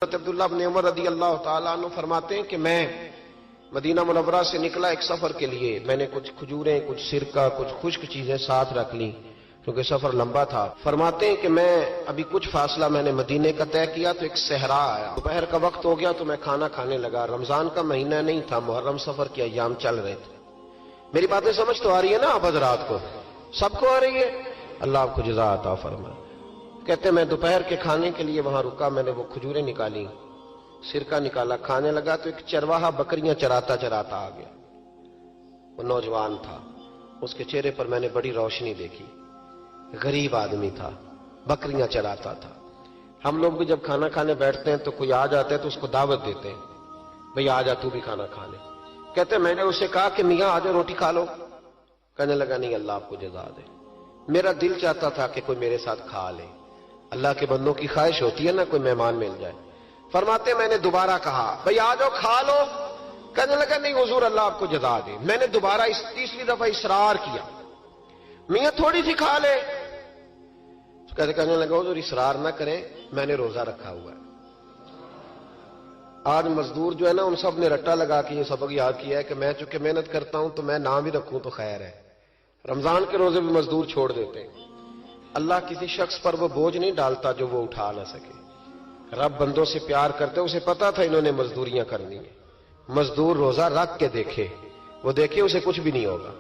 حضرت عبداللہ بن عمر رضی اللہ تعالیٰ عنہ فرماتے ہیں کہ میں مدینہ منورہ سے نکلا ایک سفر کے لیے. میں نے کچھ کھجوریں، کچھ سرکہ، کچھ خشک چیزیں ساتھ رکھ لی کیونکہ سفر لمبا تھا. فرماتے ہیں کہ میں ابھی کچھ فاصلہ میں نے مدینے کا طے کیا تو ایک صحرا آیا. دوپہر کا وقت ہو گیا تو میں کھانا کھانے لگا. رمضان کا مہینہ نہیں تھا، محرم سفر کے ایام چل رہے تھے. میری باتیں سمجھ تو آ رہی ہے نا آپ حضرات کو؟ سب کو آ رہی ہے؟ اللہ آپ کو جزا عطا فرمائے. کہتے میں دوپہر کے کھانے کے لیے وہاں رکا. میں نے وہ کھجوریں نکالی، سرکہ نکالا، کھانے لگا تو ایک چرواہا بکریاں چراتا چراتا آ گیا. وہ نوجوان تھا، اس کے چہرے پر میں نے بڑی روشنی دیکھی. غریب آدمی تھا، بکریاں چراتا تھا. ہم لوگ بھی جب کھانا کھانے بیٹھتے ہیں تو کوئی آ جاتا ہے تو اس کو دعوت دیتے ہیں، بھئی آ جا تو بھی کھانا کھا لے. کہتے میں نے اسے کہا کہ میاں آ جا روٹی کھا لو. کہنے لگا نہیں، اللہ آپ کو جزا دے، میرا دل چاہتا تھا کہ کوئی میرے ساتھ کھا لے. اللہ کے بندوں کی خواہش ہوتی ہے نا کوئی مہمان مل جائے. فرماتے میں نے دوبارہ کہا بھئی آ جاؤ کھا لو. کہنے لگا نہیں حضور اللہ آپ کو جزا دے. میں نے دوبارہ تیسری دفعہ اصرار کیا، میاں تھوڑی سی کھا لے. کہنے لگا حضور اصرار نہ کریں، میں نے روزہ رکھا ہوا ہے. آج مزدور جو ہے نا ان سب نے رٹا لگا کے یہ سبق یاد کیا ہے کہ میں چونکہ محنت کرتا ہوں تو میں نام ہی رکھوں تو خیر ہے. رمضان کے روزے بھی مزدور چھوڑ دیتے ہیں. اللہ کسی شخص پر وہ بوجھ نہیں ڈالتا جو وہ اٹھا نہ سکے. رب بندوں سے پیار کرتے، اسے پتا تھا انہوں نے مزدوریاں کرنی ہیں. مزدور روزہ رکھ کے دیکھے، وہ دیکھے اسے کچھ بھی نہیں ہوگا.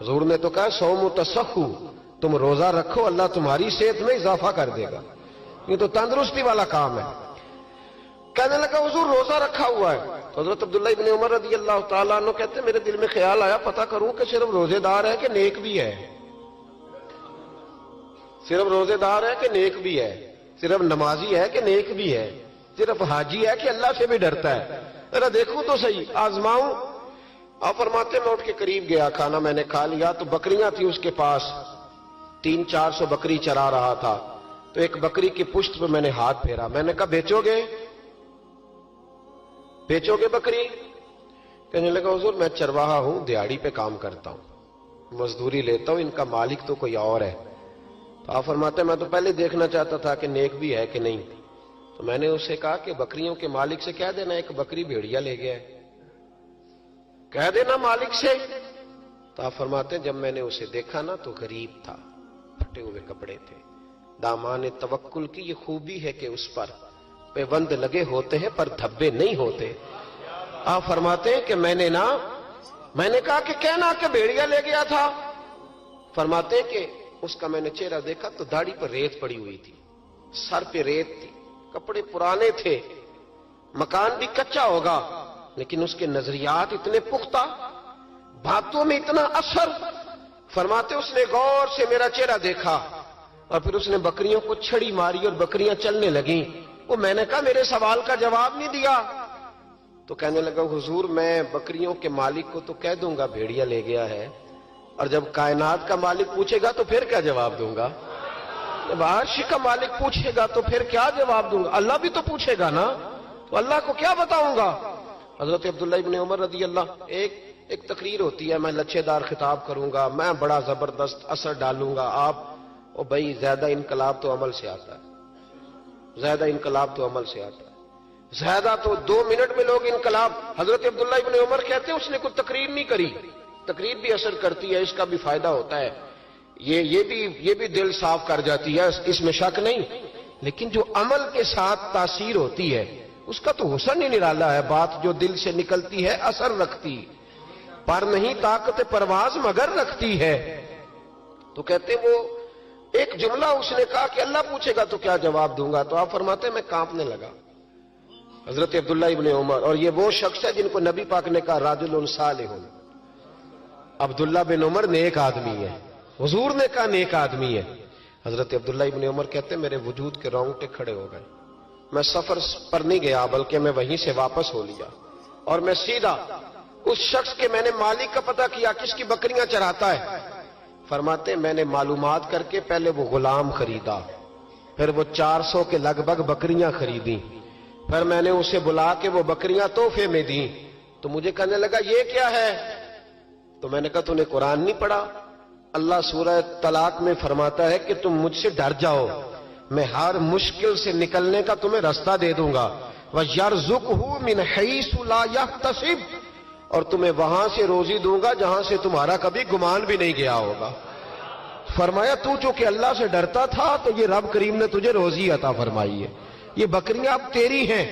حضور نے تو کہا صوم تصحو، تم روزہ رکھو اللہ تمہاری صحت میں اضافہ کر دے گا. یہ تو تندرستی والا کام ہے. کہنے لگا حضور روزہ رکھا ہوا ہے. تو حضرت عبداللہ ابن عمر رضی اللہ تعالیٰ عنہ کہتے ہیں میرے دل میں خیال آیا پتہ کروں کہ صرف روزے دار ہے کہ نیک بھی ہے. صرف روزے دار ہے کہ نیک بھی ہے، صرف نمازی ہے کہ نیک بھی ہے، صرف حاجی ہے کہ اللہ سے بھی ڈرتا ہے. ذرا دیکھوں تو صحیح، آزماؤں. آپ فرماتے میں اٹھ کے قریب گیا، کھانا میں نے کھا لیا تو بکریاں تھی اس کے پاس. 300-400 بکری چرا رہا تھا. تو ایک بکری کی پشت پہ میں نے ہاتھ پھیرا. میں نے کہا بیچو گے بکری؟ کہنے لگا حضور میں چرواہا ہوں، دیہڑی پہ کام کرتا ہوں، مزدوری لیتا ہوں، ان کا مالک تو کوئی اور ہے. تو آپ فرماتے ہیں میں تو پہلے دیکھنا چاہتا تھا کہ نیک بھی ہے کہ نہیں. تو میں نے اسے کہا کہ بکریوں کے مالک سے کہہ دینا ایک بکری بھیڑیا لے گیا ہے، کہہ دینا مالک سے. تو آپ فرماتے ہیں جب میں نے اسے دیکھا نا تو غریب تھا، پھٹے ہوئے کپڑے تھے. دامان توکل کی یہ خوبی ہے کہ اس پر پیوند لگے ہوتے ہیں پر دھبے نہیں ہوتے. آپ فرماتے ہیں کہ میں نے کہا کہ کہنا کہ بھیڑیا لے گیا تھا. فرماتے ہیں کہ اس کا میں نے چہرہ دیکھا تو داڑھی پر ریت پڑی ہوئی تھی، سر پہ ریت تھی، کپڑے پرانے تھے، مکان بھی کچا ہوگا لیکن اس کے نظریات اتنے پختہ، باتوں میں اتنا اثر. فرماتے اس نے غور سے میرا چہرہ دیکھا اور پھر اس نے بکریوں کو چھڑی ماری اور بکریاں چلنے لگیں. وہ میں نے کہا میرے سوال کا جواب نہیں دیا. تو کہنے لگا حضور میں بکریوں کے مالک کو تو کہہ دوں گا بھیڑیا لے گیا ہے، اور جب کائنات کا مالک پوچھے گا تو پھر کیا جواب دوں گا؟ جب عرش کا مالک پوچھے گا تو پھر کیا جواب دوں گا؟ اللہ بھی تو پوچھے گا نا، تو اللہ کو کیا بتاؤں گا؟ حضرت عبداللہ ابن عمر رضی اللہ ایک تقریر ہوتی ہے، میں لچھے دار خطاب کروں گا، میں بڑا زبردست اثر ڈالوں گا. آپ او بھائی زیادہ انقلاب تو عمل سے آتا ہے، زیادہ انقلاب تو عمل سے آتا ہے، زیادہ تو 2 منٹ میں لوگ انقلاب. حضرت عبداللہ ابن عمر کہتے ہیں اس نے کوئی تقریر نہیں کری. تقریر بھی اثر کرتی ہے، اس کا بھی فائدہ ہوتا ہے، یہ بھی دل صاف کر جاتی ہے، اس میں شک نہیں. لیکن جو عمل کے ساتھ تاثیر ہوتی ہے اس کا تو حسن ہی نرالا ہے. بات جو دل سے نکلتی ہے اثر رکھتی، پر نہیں طاقت پرواز مگر رکھتی ہے. تو کہتے وہ ایک جملہ اس نے کہا کہ اللہ پوچھے گا تو کیا جواب دوں گا. تو آپ فرماتے ہیں میں کانپنے لگا. حضرت عبداللہ ابن عمر، اور یہ وہ شخص ہے جن کو نبی پاک نے کہا راجل صالح. عبداللہ بن عمر نیک آدمی ہے، حضور نے کہا نیک آدمی ہے. حضرت عبداللہ ابن عمر کہتے ہیں میرے وجود کے رونگٹے کھڑے ہو گئے. میں سفر پر نہیں گیا بلکہ میں وہیں سے واپس ہو لیا اور میں سیدھا اس شخص کے میں نے مالک کا پتہ کیا کس کی بکریاں چراتا ہے. فرماتے ہیں میں نے معلومات کر کے پہلے وہ غلام خریدا، پھر وہ 400 کے لگ بھگ بکریاں خریدیں، پھر میں نے اسے بلا کے وہ بکریاں تحفے میں دیں. تو مجھے کہنے لگا یہ کیا ہے؟ تو میں نے کہا تو نے قرآن نہیں پڑھا؟ اللہ سورہ طلاق میں فرماتا ہے کہ تم مجھ سے ڈر جاؤ، میں ہر مشکل سے نکلنے کا تمہیں راستہ دے دوں گا. وَيَرْزُقْهُ مِنْ حَيْثُ لَا يَحْتَسِبُ، اور تمہیں وہاں سے روزی دوں گا جہاں سے تمہارا کبھی گمان بھی نہیں گیا ہوگا۔ فرمایا تو چونکہ اللہ سے ڈرتا تھا تو یہ رب کریم نے تجھے روزی عطا فرمائی ہے، یہ بکریاں اب تیری ہیں،